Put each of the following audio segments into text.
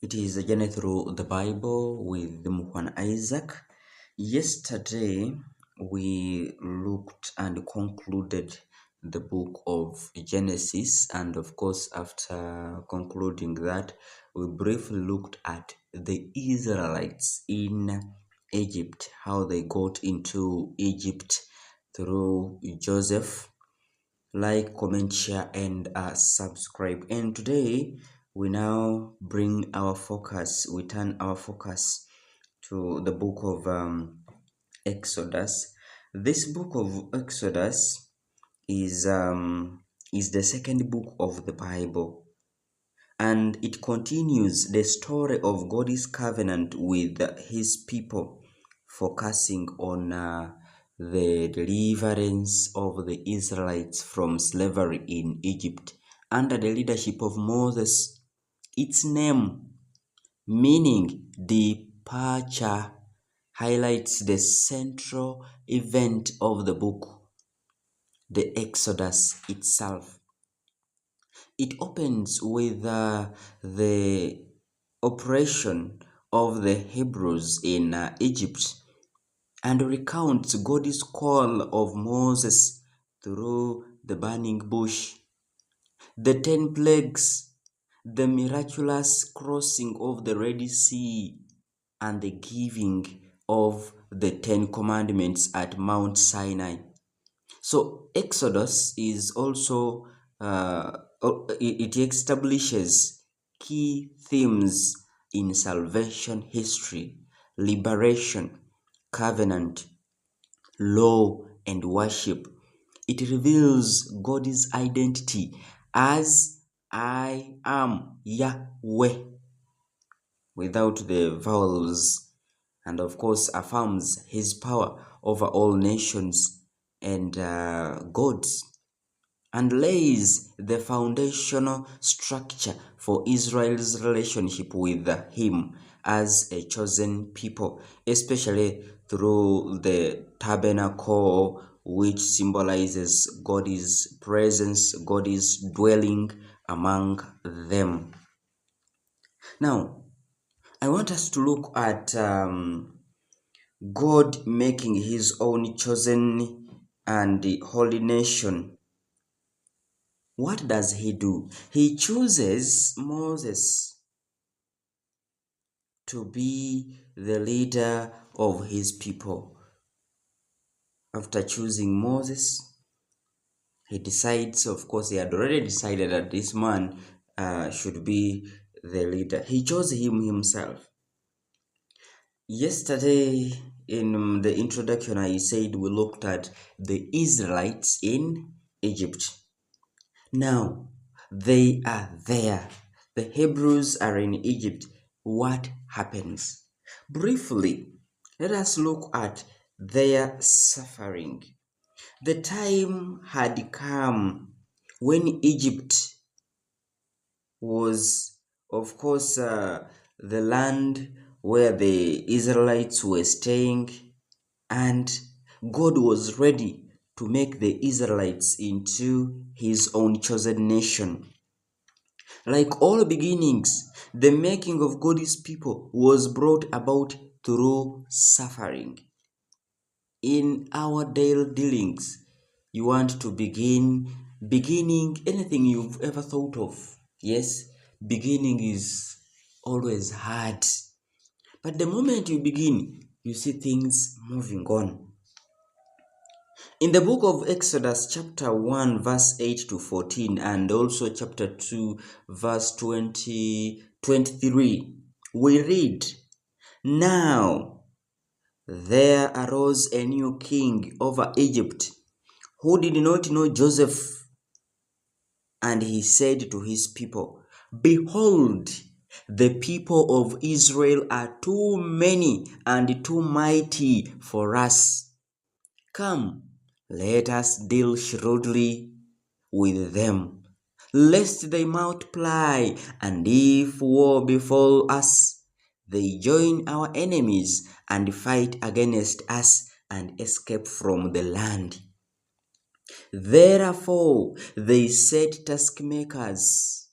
It is a journey through the Bible with the Mukhwana Isaac. Yesterday, we looked and concluded the book of Genesis, and of course, after concluding that, we briefly looked at the Israelites in Egypt, how they got into Egypt through Joseph. Like, comment, share, and subscribe. And today we now turn our focus to the book of Exodus. This book of Exodus is the second book of the Bible, and it continues the story of God's covenant with his people, focusing on the deliverance of the Israelites from slavery in Egypt under the leadership of Moses. Its name, meaning departure, highlights the central event of the book, the Exodus itself. It opens with the operation of the Hebrews in Egypt and recounts God's call of Moses through the burning bush, the 10 plagues, the miraculous crossing of the Red Sea, and the giving of the 10 commandments at Mount Sinai. So Exodus is also it establishes key themes in salvation history, liberation, covenant, law, and worship. It reveals God's identity as I am Yahweh without the vowels, and of course affirms his power over all nations and gods, and lays the foundational structure for Israel's relationship with him as a chosen people, especially through the tabernacle, which symbolizes God's presence, God's dwelling among them. Now, I want us to look at God making his own chosen and holy nation. What does he do? He chooses Moses to be the leader of his people. After choosing Moses, he decides, of course, he had already decided that this man should be the leader. He chose him himself. Yesterday, in the introduction, I said we looked at the Israelites in Egypt. Now, they are there. The Hebrews are in Egypt. What happens? Briefly, let us look at their suffering. The time had come when Egypt was, of course, the land where the Israelites were staying, and God was ready to make the Israelites into his own chosen nation. Like all beginnings, the making of God's people was brought about through suffering. In our daily dealings, you want to beginning anything you've ever thought of. Yes, beginning is always hard. But the moment you begin, you see things moving on. In the book of Exodus, chapter 1, verse 8 to 14, and also chapter 2, verse 23, we read, "Now there arose a new king over Egypt, who did not know Joseph. And he said to his people, Behold, the people of Israel are too many and too mighty for us. Come, let us deal shrewdly with them, lest they multiply, and if war befall us, they join our enemies and fight against us and escape from the land. Therefore they set taskmakers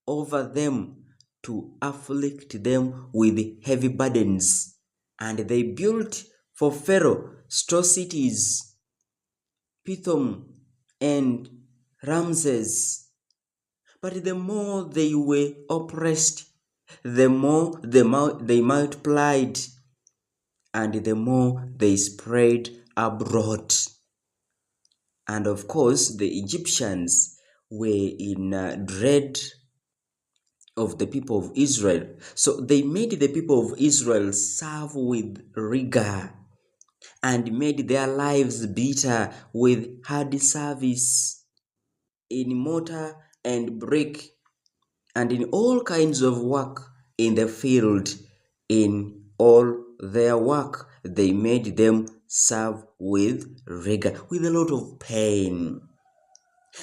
over them to afflict them with heavy burdens. And they built for Pharaoh store cities, Pithom and Ramses. But the more they were oppressed, the more they multiplied, and the more they spread abroad. And of course, the Egyptians were in dread of the people of Israel. So they made the people of Israel serve with rigor and made their lives bitter with hard service in mortar and brick and in all kinds of work in the field. In all their work, they made them serve with rigor, with a lot of pain.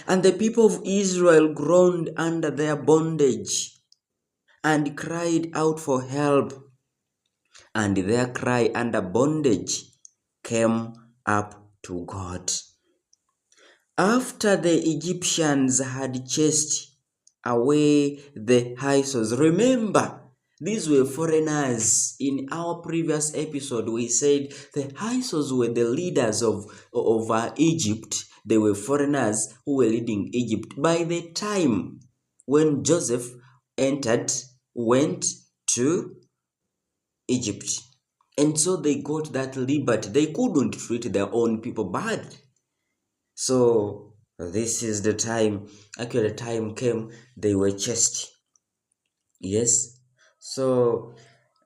And the people of Israel groaned under their bondage and cried out for help. And their cry under bondage came up to God. After the Egyptians had chased away the Hyksos, remember, these were foreigners. In our previous episode, we said the Hyksos were the leaders of Egypt. They were foreigners who were leading Egypt. By the time when Joseph went to Egypt. And so they got that liberty. They couldn't treat their own people bad. So this is the time, actually the time came, they were chased. Yes. So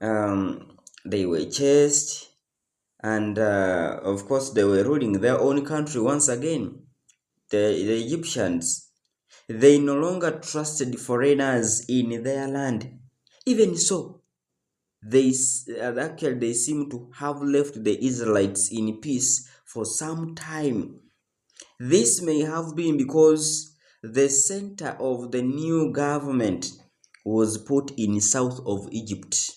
they were chased, and of course they were ruling their own country once again. The Egyptians, they no longer trusted foreigners in their land. Even so, they seem to have left the Israelites in peace for some time. This may have been because the center of the new government was put in south of Egypt,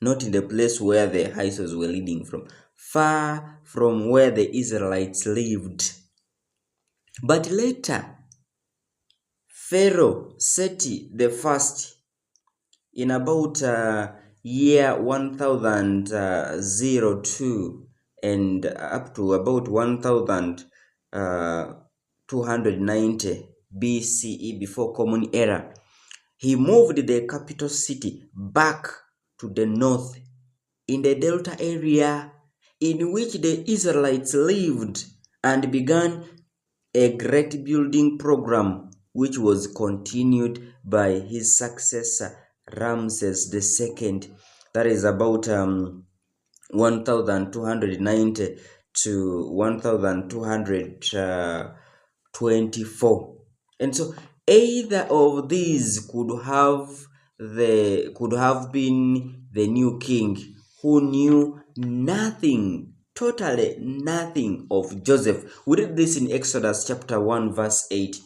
not in the place where the Hyksos were leading from, far from where the Israelites lived. But later, Pharaoh Seti the first, in about year 1002 and up to about 1290 BCE, before Common Era, he moved the capital city back to the north in the Delta area in which the Israelites lived, and began a great building program which was continued by his successor Ramses II. That is about 1290 to 1224. And so either of these could have been the new king, who knew nothing, totally nothing of Joseph. We read this in Exodus chapter 1 verse 8.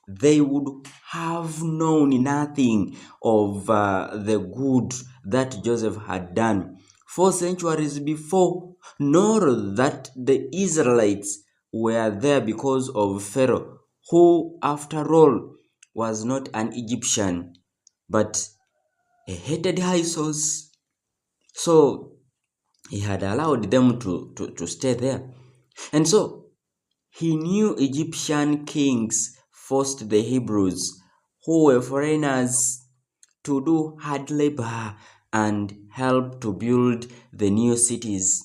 They would have known nothing of the good that Joseph had done 4 centuries before, nor that the Israelites were there because of Pharaoh, who, after all, was not an Egyptian, but a hated Hyksos. So he had allowed them to stay there. And so he knew Egyptian kings forced the Hebrews, who were foreigners, to do hard labor and help to build the new cities.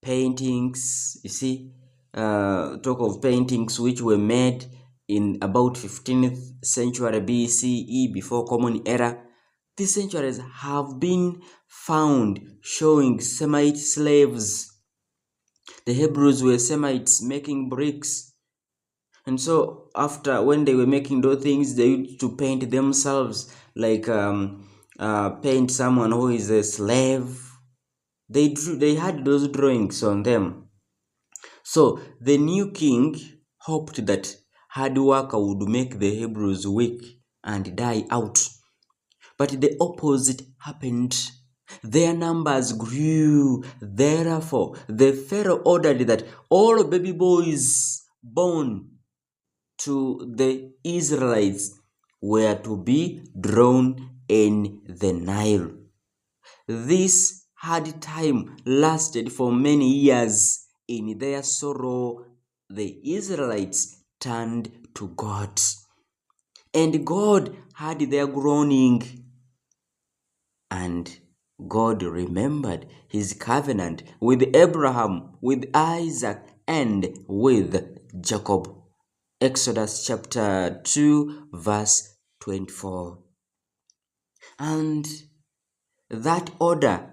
Paintings, you see, talk of paintings which were made in about 15th century BCE, before Common Era. These centuries have been found showing Semite slaves. The Hebrews were Semites making bricks. And so after, when they were making those things, they used to paint themselves, like paint someone who is a slave. They had those drawings on them. So the new king hoped that hard work would make the Hebrews weak and die out. But the opposite happened. Their numbers grew. Therefore, the Pharaoh ordered that all baby boys born to the Israelites were to be drawn in the Nile. This hard time lasted for many years. In their sorrow, the Israelites turned to God, and God heard their groaning, and God remembered his covenant with Abraham, with Isaac, and with Jacob. Exodus chapter 2, verse 24. And that order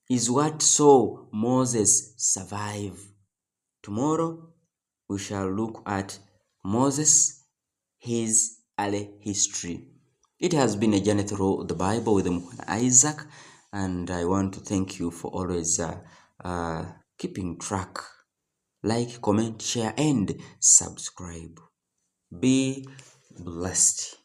is what saw Moses survive. Tomorrow we shall look at Moses, his early history. It has been a journey through the Bible with Mukhwana Isaac, and I want to thank you for always keeping track. Like, comment, share, and subscribe. Be blessed.